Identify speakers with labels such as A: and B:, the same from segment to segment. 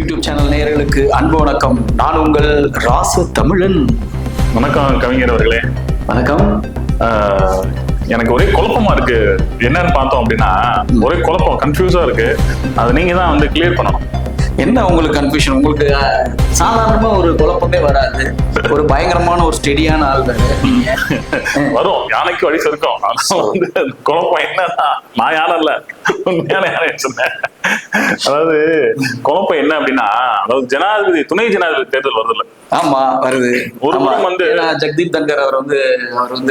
A: YouTube channel நேயர்களுக்கு அன்பு வணக்கம். நான் உங்கள் ராச தமிழன்.
B: வணக்கம் கவிஞர் அவர்களே.
A: வணக்கம்.
B: எனக்கு ஒரே குழப்பமா இருக்கு. என்னன்னு பார்த்தோம் அப்படின்னா ஒரே குழப்பம், கன்ஃபியூஸா இருக்கு. அதை நீங்க தான் வந்து கிளியர் பண்ணணும்.
A: என்ன உங்களுக்கு கன்ஃபியூஷன்? உங்களுக்கு சாதாரணமா ஒரு குழப்பமே வராது. ஒரு பயங்கரமான ஒரு ஸ்டெடியான ஆள் தானே நீங்க.
B: வரும், யானைக்கு வழி இருக்கும். குழப்பம் என்னன்னா, நான் யாரும் இல்ல, உண்மையான யானை சொன்னேன். அதாவது குழப்பம் என்ன அப்படின்னா, அதாவது ஜனாதிபதி, துணை ஜனாதிபதி தேர்தல் வருது இல்ல?
A: ஆமா, வருது.
B: ஒரு முறை வந்து
A: ஜெகதீப் தங்கர் அவர் வந்து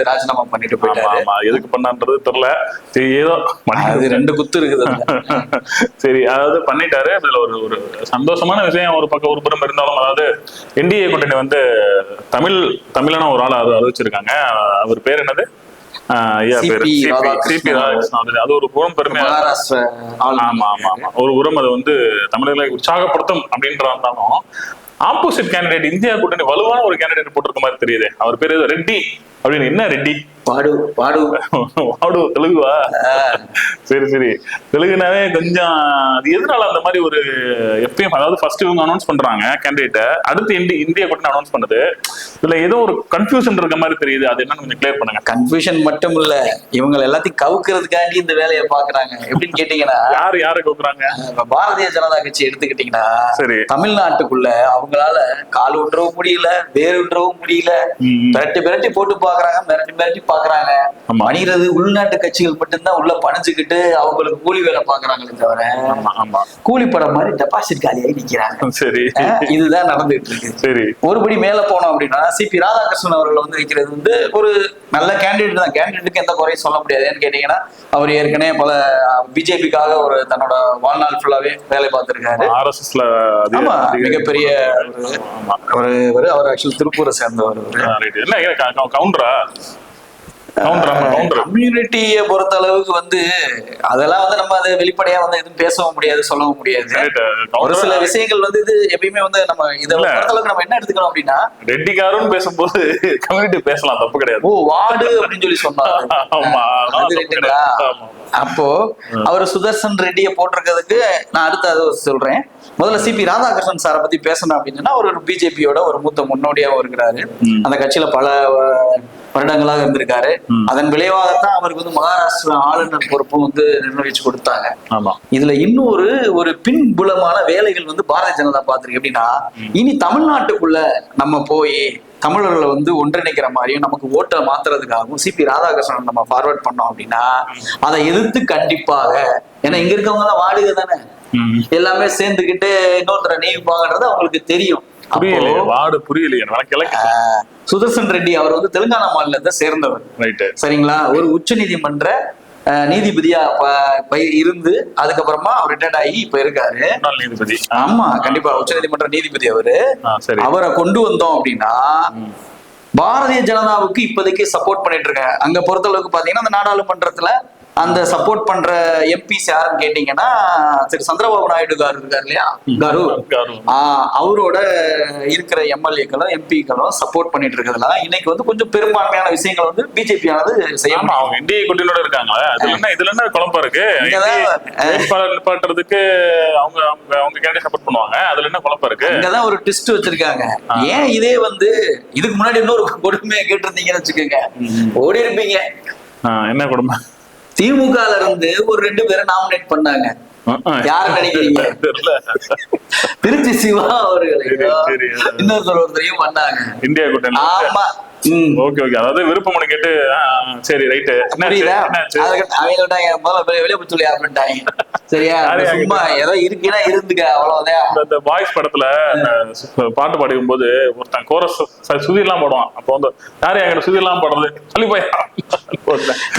A: ராஜினாமா பண்ணிட்டு போயிட்டாரு.
B: எதுக்கு பண்ணான்றது தெரியல. சரி, ஏதோ
A: ரெண்டு குத்து இருக்குது.
B: சரி, அதாவது பண்ணிட்டாரு. அதுல ஒரு சந்தோஷமான விஷயம் ஒரு பக்கம் ஒரு புறம் இருந்தாலும், அதாவது என்டிஏ கூட்டணி வந்து தமிழான ஒரு ஆள் அறிவிச்சிருக்காங்க. அவர் பேர் என்னது? சிபி ராதாகிருஷ்ணன். அது ஒரு புறம் பெருமை. ஆமா ஆமா ஆமா, ஒரு புறம் அது வந்து தமிழர்களை உற்சாகப்படுத்தும் அப்படின்றாலும், ஆப்போசிட் கேண்டிடேட் இந்தியா கூட்டணி வலுவான ஒரு கேண்டிடேட் போட்டிருக்க மாதிரி தெரியுது. அவர் பேரு ரெட்டி அப்படின்னு. என்ன ரெட்டி?
A: பாடு பாடு
B: பாடு தெலுங்குவா? சரி சரி, தெலுங்குனாவே கொஞ்சம். அது எதனால அந்த மாதிரி ஒரு எப்பயும், அதாவது ஃபர்ஸ்ட் இவங்க அனௌன்ஸ் பண்றாங்க கேண்டிடேட்டை, அடுத்து இந்தியா கூட்டணி அனௌன்ஸ் பண்ணுது. இதுல ஏதோ ஒரு கன்ஃபியூஷன் இருக்க மாதிரி தெரியுது. அது என்னன்னு கொஞ்சம் கிளியர் பண்ணுங்க.
A: கன்ஃபியூஷன் மட்டும் இல்ல, இவங்க எல்லாத்தையும் கவுக்குறதுக்காண்டி இந்த வேலையை பாக்குறாங்க. எப்படின்னு கேட்டீங்கன்னா,
B: யாரு கவுக்குறாங்க?
A: பாரதிய ஜனதா கட்சி எடுத்துக்கிட்டீங்கன்னா,
B: சரி,
A: தமிழ்நாட்டுக்குள்ள அவங்களால கால் ஊன்றவும் முடியல, வேர் ஊன்றவும் முடியல. பிரட்டி போட்டு பாக்குறாங்க, மிரட்டி பாக்குறாங்க. மணிறது உள்நாட்டு கட்சிகள் மட்டும்தான் உள்ள பணிச்சுக்கிட்டு அவங்களுக்கு கூலி வேலை பாக்குறாங்களே தவிர, கூலி படம் மாதிரி டெபாசிட் காலியாகி நிக்கிறாங்க.
B: சரி,
A: இதுதான் நடந்துட்டு இருக்கு. சரி, ஒருபடி மேல போனோம் அப்படின்னா, சிபி ராதாகிருஷ்ணன் அவர்கள் வந்து வைக்கிறது வந்து ஒரு நல்ல கேண்டிடேட் தான். கேண்டிடேட்டுக்கு எந்த குறையும் சொல்ல முடியாது. ஏன்னு கேட்டீங்கன்னா, அவர் ஏற்கனவே பல பிஜேபிக்காக ஒரு தன்னோட வாழ்நாள் ஃபுல்லாவே வேலை பார்த்திருக்காரு.
B: RSSல
A: மிகப்பெரிய அவர் ஆக்சுவலி திருப்பூரை சேர்ந்தவர்.
B: கவுண்டரா?
A: கம்யூனிட்டியை பொறுத்த அளவுக்கு வந்து அதெல்லாம் வந்து நம்ம அதை வெளிப்படையா வந்து எதுவும் பேசவும் முடியாது, சொல்லவும் முடியாது. ஒரு சில விஷயங்கள் வந்து இது எப்பயுமே வந்து நம்ம இதை பொறுத்த அளவுக்கு நம்ம என்ன எடுத்துக்கணும் அப்படின்னா,
B: ரெட்டிக்காரன்னு பேசும்போது கம்யூனிட்டி பேசலாம், தப்பு கிடையாது.
A: ஓ, வார்டு அப்படின்னு சொல்லி சொன்னாங்க. அப்போ அவர் சுதர்சன் ரெட்டியை போட்டிருக்கிறதுக்கு நான் அடுத்து அதை சொல்றேன். முதல்ல சிபி ராதாகிருஷ்ணன் சாரை பத்தி பேசணும் அப்படின்னா, ஒரு பிஜேபியோட ஒரு மூத்த முன்னோடியாவும் இருக்கிறாரு. அந்த கட்சியில பல வருடங்களாக இருந்திருக்காரு. அதன் விளைவாகத்தான் அவருக்கு வந்து மகாராஷ்டிரா ஆளுநர் பொறுப்பும் வந்து நிர்ணயிச்சு கொடுத்தாங்க. இதுல இன்னொரு ஒரு பின்புலமான வேலைகள் வந்து பாரதிய ஜனதா பார்த்திருக்கு. எப்படின்னா, இனி தமிழ்நாட்டுக்குள்ள நம்ம போய் தமிழர்களை வந்து ஒன்றிணைக்கிற மாதிரியும் நமக்கு ஓட்டை மாத்துறதுக்காகவும் சிபி ராதாகிருஷ்ணன் நம்ம ஃபார்வர்ட் பண்ணோம் அப்படின்னா, அதை எதிர்த்து கண்டிப்பாக, ஏன்னா இங்க இருக்கவங்க தான் வாடுக தானே, எல்லாமே சேர்ந்துக்கிட்டு இன்னொருத்தரை நீப்பாங்கன்றது அவங்களுக்கு தெரியும். சுதர்சன் ரெட்டி அவர் வந்து தெலுங்கானா மாநிலத்தை சேர்ந்தவர். சரிங்களா? ஒரு உச்ச நீதிமன்ற நீதிபதியா இருந்து அதுக்கப்புறமா அவர் ரிட்டையர்ட் ஆகி இப்ப இருக்காரு. ஆமா, கண்டிப்பா உச்ச நீதிமன்ற நீதிபதி அவரு. அவரை கொண்டு வந்தோம் அப்படின்னா, பாரதிய ஜனதாவுக்கு இப்போதைக்கு சப்போர்ட் பண்ணிட்டு இருக்காங்க. அங்க பொறுத்த அளவுக்கு பாத்தீங்கன்னா, அந்த நாடாளுமன்றத்துல அந்த சப்போர்ட் பண்ற எம்பிஸ் யாருன்னு கேட்டீங்கன்னா, திரு சந்திரபாபு நாயுடு காரு இருக்காரு இல்லையா, காரு, அவரோட இருக்கிற எம்எல்ஏக்களும் எம்பிக்களும் சப்போர்ட் பண்ணிட்டு இருக்கிறதுல இன்னைக்கு வந்து கொஞ்சம் பெரும்பான்மையான விஷயங்கள் வந்து பிஜேபி ஆனது செய்யணும்.
B: அவங்க இந்திய கூட்டணியோட இருக்காங்க. இதுல என்ன குழப்பம் இருக்கு? நிப்பாட்டுறதுக்கு அவங்க கேண்டிடேட் சப்போர்ட் பண்ணுவாங்க. அதுல என்ன குழப்பம் இருக்கு? இங்கதான்
A: ஒரு ட்விஸ்ட் வச்சிருக்காங்க. ஏன் இதே வந்து இதுக்கு முன்னாடி இன்னொரு கொடுமையை கேட்டிருந்தீங்கன்னு வச்சுக்கோங்க, ஓடி இருப்பீங்க.
B: என்ன கொடுமை?
A: திமுகல இருந்து ஒரு 2 பேரை நாமினேட் பண்ணாங்க. யாரு நினைக்கிறீங்க? திருச்சி சிவா அவர்கள் இன்னொருத்தரையும் பண்ணாங்க இந்தியா கூட்டணி. ஆமா,
B: ஓகே ஓகே. அதாவது விருப்பமனு கேட்டு, சரி ரைட்டு,
A: வெளியே போய் சொல்லி அப்படின்ட்டாங்க. சரியா? சும்மா ஏதோ இருக்கீங்கன்னா இருந்துக்க, அவ்வளவுதான்.
B: இந்த பாய்ஸ் படத்துல பாட்டு பாடிக்கும் போது ஒருத்தன் கோரஸ் சுதிர்லாம் பாடுவான். அப்போ வந்து யாரு எங்க சுதிர்லாம் பாடுறது சொல்லி போய்,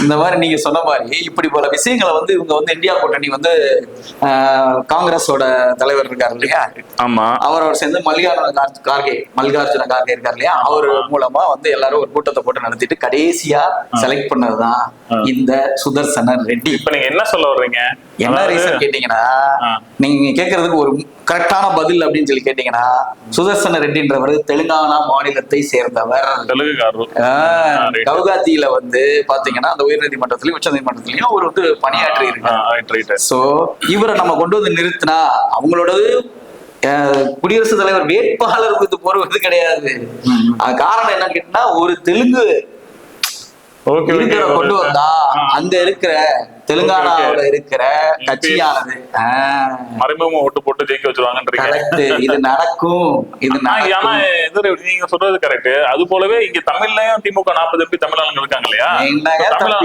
A: இந்த மாதிரி நீங்க சொன்ன மாதிரி இப்படி போல விஷயங்களை வந்து இவங்க வந்து இந்தியா கூட்டணி வந்து காங்கிரஸோட தலைவர் இருக்காரு இல்லையா,
B: ஆமா,
A: அவரோட சேர்ந்து மல்லிகார்ஜுன கார்கே இருக்காரு இல்லையா, அவர் மூலமா வந்து எல்லாரும் ஒரு கூட்டத்தை போட்டு நடத்திட்டு கடைசியா செலக்ட் பண்ணதுதான் இந்த சுதர்சன ரெட்டி.
B: இப்ப நீங்க என்ன சொல்ல வர்றீங்க?
A: என்ன ரீசன் கேட்டீங்கன்னா, நீங்க கேட்கறதுக்கு ஒரு கரெக்டான பதில் அப்படின்னு சொல்லி கேட்டீங்கன்னா, சுதர்சன ரெட்டின்றவர் தெலுங்கானா மாநிலத்தை சேர்ந்தவர். கவுகாத்தியில வந்து பாத்தீங்கன்னா அந்த உயர் நீதிமன்றத்திலயும் உச்ச நீதிமன்றத்திலயும் அவர் வந்து பணியாற்றி இருக்காரு. சோ இவரை நம்ம கொண்டு வந்து நிறுத்தினா அவங்களோடது குடியரசுத் தலைவர் வேட்பாளர் குறித்து போறது கிடையாது. அது காரணம் என்னன்னு கேட்டீங்கன்னா, ஒரு தெலுங்கு கொண்டு வந்தா அங்க இருக்கிற தெலுங்கானாவுல இருக்கிற கட்சியானது
B: மறைமுகமா ஓட்டு போட்டு ஜெயிக்க வச்சிருவாங்க.
A: இது நடக்கும். இது
B: நீங்க சொல்றது கரெக்ட். அது போலவே இங்க தமிழ்லயும் திமுக 40 MP தமிழாளங்க இருக்காங்க இல்லையா?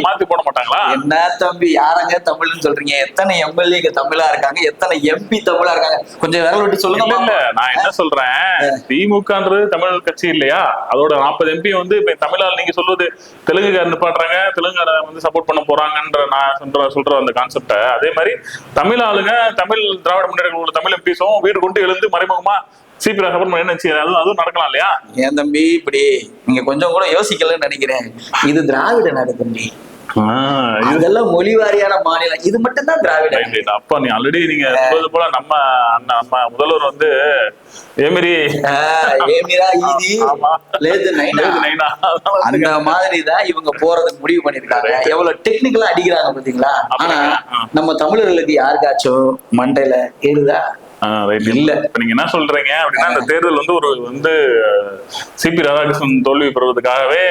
B: மாத்தி போட மாட்டாங்களா?
A: என்ன தம்பி, யாரங்க தமிழ்னு சொல்றீங்க? எத்தனை எம்எல்ஏ தமிழா இருக்காங்க, எத்தனை MP தமிழா இருக்காங்க? கொஞ்சம் விரல் விட்டு சொல்லுங்க.
B: நான் என்ன சொல்றேன், திமுகன்றது தமிழ் கட்சி இல்லையா? அதோட 40 MP வந்து இப்ப தமிழால் நீங்க சொல்வது தெலுங்கு நிப்பாட்டுறாங்க, தெலுங்கான வந்து சப்போர்ட் பண்ண போறாங்கன்ற நான் சொல்ற அந்த கான்செப்ட, அதே மாதிரி தமிழ் ஆளுங்க, தமிழ் திராவிட முன்னேற்ற தமிழ் எம்பிஸும் வீடு கொண்டு எழுந்து மறைமுகமா சிபி சப்போர்ட் என்ன அதுவும் நடக்கலாம் இல்லையா?
A: ஏன் தம்பி இப்படி நீங்க கொஞ்சம் கூட யோசிக்கலன்னு நினைக்கிறேன். இது திராவிட நாடு தம்பி, இதெல்லாம் மொழி வாரியான மாநிலம், இது மட்டும் தான் திராவிட.
B: அப்ப நீ ஆல்ரெடி நீங்க சொல்றது போல நம்ம முதல்வர் வந்து
A: அந்த மாதிரிதான் இவங்க போறதுக்கு முடிவு பண்ணிருக்காங்க. எவ்வளவு டெக்னிக்கலா அடிக்கிறாங்க பாத்தீங்களா? ஆனா நம்ம தமிழர்களுக்கு யாருக்காச்சும் மண்டையில ஏறுதா?
B: இல்ல. நீங்க என்ன சொல்றீங்க அப்படின்னா, இந்த தேர்தல் வந்து ஒரு வந்து சிபி ராதாகிருஷ்ணன் தோல்வி பெறுவதற்காகவே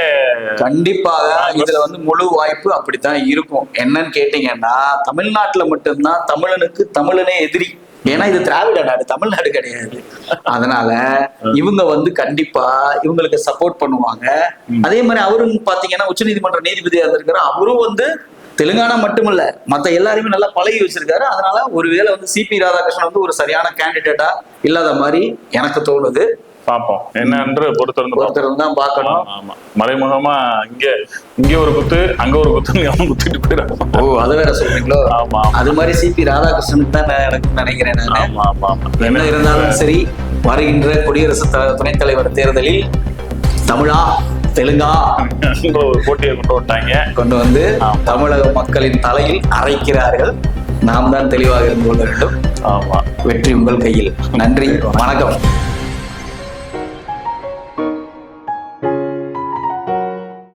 A: கண்டிப்பாக இதுல வந்து முழு வாய்ப்பு அப்படித்தான் இருக்கும். என்னன்னு கேட்டீங்கன்னா, தமிழ்நாட்டுல மட்டும்தான் தமிழனுக்கு தமிழனே எதிரி. ஏன்னா இது திராவிட நாடு, தமிழ்நாடு கிடையாது. அதனால இவங்க வந்து கண்டிப்பா இவங்களுக்கு சப்போர்ட் பண்ணுவாங்க. அதே மாதிரி அவரும் பாத்தீங்கன்னா உச்சநீதிமன்ற நீதிபதியா இருந்திருக்காரு. அவரும் வந்து தெலுங்கானா மட்டுமல்ல, மத்த எல்லாருமே நல்லா பழகி வச்சிருக்காரு. அதனால ஒருவேளை வந்து சிபி ராதாகிருஷ்ணன் வந்து ஒரு சரியான கேண்டிடேட்டா இல்லாத மாதிரி எனக்கு தோணுது.
B: பாப்போம் என்னன்று
A: பொறுத்திருந்து தான் பார்க்கணும்.
B: ஆமா, மறைமுகமா இங்க ஒரு குத்து, அங்க ஒரு குத்து குத்திட்டு போயிடும்.
A: ஓ, அது வேற சொல்றீங்களோ?
B: ஆமா,
A: அது மாதிரி சிபி ராதாகிருஷ்ணனுக்கு தான் எனக்கு நினைக்கிறேன் நான். என்ன இருந்தாலும் சரி, வருகின்ற குடியரசு துணைத் தலைவர் தேர்தலில் தமிழா தெலுங்கா
B: ஒரு போட்டியை
A: கொண்டு வந்து தமிழக மக்களின் தலையில் அரைக்கிறார்கள். நாம் தான் தெளிவாக இருந்து கொள்ள வேண்டும்.
B: ஆமா,
A: வெற்றி உங்கள் கையில். நன்றி, வணக்கம்.